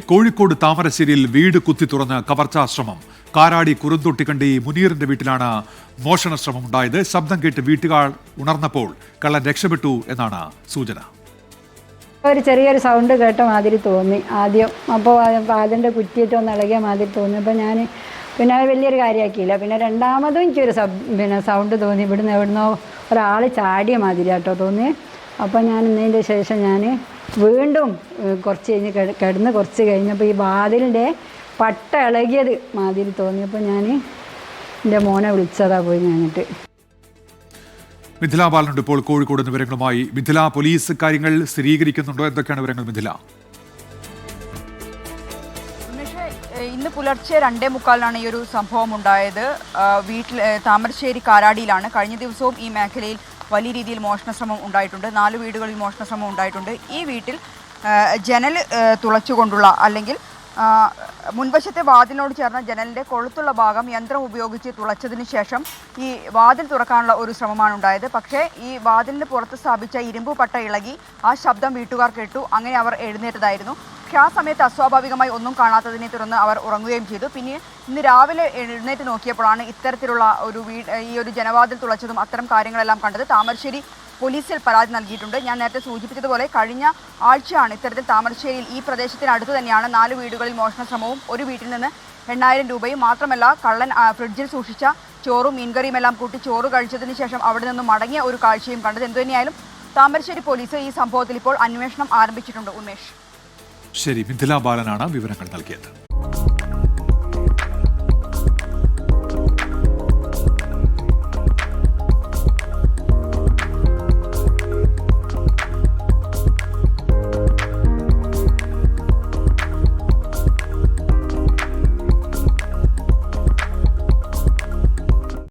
കോഴിക്കോട് താമരശ്ശേരിയിൽ വീട് കുത്തി തുറന്ന് കവർച്ചാശ്രമം. കാരാടി കുറുന്തൊട്ടിക്കണ്ടി മുനീറിന്റെ വീട്ടിലാണ് മോഷണ ശ്രമം ഉണ്ടായത്. ശബ്ദം കേട്ട് വീട്ടുകാർ ഉണർന്നപ്പോൾ കള്ളൻ രക്ഷപ്പെട്ടു എന്നാണ് സൂചന. ഒരു ചെറിയൊരു സൗണ്ട് കേട്ട മാതിരി തോന്നി ആദ്യം. അപ്പോൾ അതിൻ്റെ കുറ്റിയിട്ടൊന്ന് ഇളകിയ മാതിരി തോന്നി. അപ്പോൾ ഞാൻ പിന്നെ അത് വലിയൊരു കാര്യമാക്കിയില്ല. പിന്നെ രണ്ടാമതും എനിക്കൊരു സൗണ്ട് തോന്നി. എവിടുന്നോ ഒരാൾ ചാടിയ മാതിരി കേട്ടോ തോന്നി. അപ്പോൾ ഞാൻ ഇന്നതിൻ്റെ ശേഷം ഞാൻ വീണ്ടും കുറച്ച് കഴിഞ്ഞ് കിടന്ന് കുറച്ച് കഴിഞ്ഞപ്പോൾ ഈ വാതിലിൻ്റെ പട്ട ഇളകിയത് മാതിരി തോന്നിയപ്പോൾ ഞാൻ എൻ്റെ മോനെ വിളിച്ചതാണ് പോയി കഴിഞ്ഞിട്ട്. മിഥില ബാലനുണ്ട് ഇപ്പോൾ കോഴിക്കോട് വിവരങ്ങളുമായി. മിഥില, പോലീസ് കാര്യങ്ങൾ സ്ഥിരീകരിക്കുന്നുണ്ടോ? എന്തൊക്കെയാണ് വിവരങ്ങൾ മിഥില? ഇന്ന് പുലർച്ചെ 2:45 ഈ ഒരു സംഭവം ഉണ്ടായത്. താമരശ്ശേരി കാരാടിയിലാണ്. കഴിഞ്ഞ ദിവസവും ഈ മേഖലയിൽ വലിയ രീതിയിൽ മോഷണശ്രമം ഉണ്ടായിട്ടുണ്ട്. 4 വീടുകളിൽ മോഷണശ്രമം ഉണ്ടായിട്ടുണ്ട്. ഈ വീട്ടിൽ ജനൽ തുളച്ചുകൊണ്ടുള്ള അല്ലെങ്കിൽ മുൻവശത്തെ വാതിലിനോട് ചേർന്ന ജനലിൻ്റെ കൊളുത്തുള്ള ഭാഗം യന്ത്രം ഉപയോഗിച്ച് തുളച്ചതിന് ശേഷം ഈ വാതിൽ തുറക്കാനുള്ള ഒരു ശ്രമമാണ് ഉണ്ടായത്. പക്ഷേ ഈ വാതിലിന് പുറത്ത് സ്ഥാപിച്ച ഇരുമ്പ് പട്ട ഇളകി ആ ശബ്ദം വീട്ടുകാർ കേട്ടു. അങ്ങനെ അവർ എഴുന്നേറ്റതായിരുന്നു. പക്ഷേ ആ സമയത്ത് അസ്വാഭാവികമായി ഒന്നും കാണാത്തതിനെ തുടർന്ന് അവർ ഉറങ്ങുകയും ചെയ്തു. പിന്നെ ഇന്ന് രാവിലെ എഴുന്നേറ്റ് നോക്കിയപ്പോഴാണ് ഇത്തരത്തിലുള്ള ഈ ഒരു ജനവാതിൽ തുളച്ചതും അത്തരം കാര്യങ്ങളെല്ലാം കണ്ടത്. താമരശ്ശേരി പോലീസിൽ പരാതി നൽകിയിട്ടുണ്ട്. ഞാൻ നേരത്തെ സൂചിപ്പിച്ചതുപോലെ കഴിഞ്ഞ ആഴ്ചയാണ് ഇത്തരത്തിൽ താമരശ്ശേരിയിൽ ഈ പ്രദേശത്തിനടുത്ത് തന്നെയാണ് 4 വീടുകളിൽ മോഷണ ശ്രമവും ഒരു വീട്ടിൽ നിന്ന് 8,000 രൂപയും മാത്രമല്ല കള്ളൻ ഫ്രിഡ്ജിൽ സൂക്ഷിച്ച ചോറും മീൻകറിയും എല്ലാം കൂട്ടി ചോറ് കഴിച്ചതിന് ശേഷം അവിടെ നിന്നും മടങ്ങിയ ഒരു കാഴ്ചയും കണ്ടത്. എന്തുതന്നെയായാലും താമരശ്ശേരി പോലീസ് ഈ സംഭവത്തിൽ ഇപ്പോൾ അന്വേഷണം ആരംഭിച്ചിട്ടുണ്ട്. ഉമേഷ്. ശരി, മിഥില ബാലനാണ് വിവരങ്ങൾ നൽകിയത്.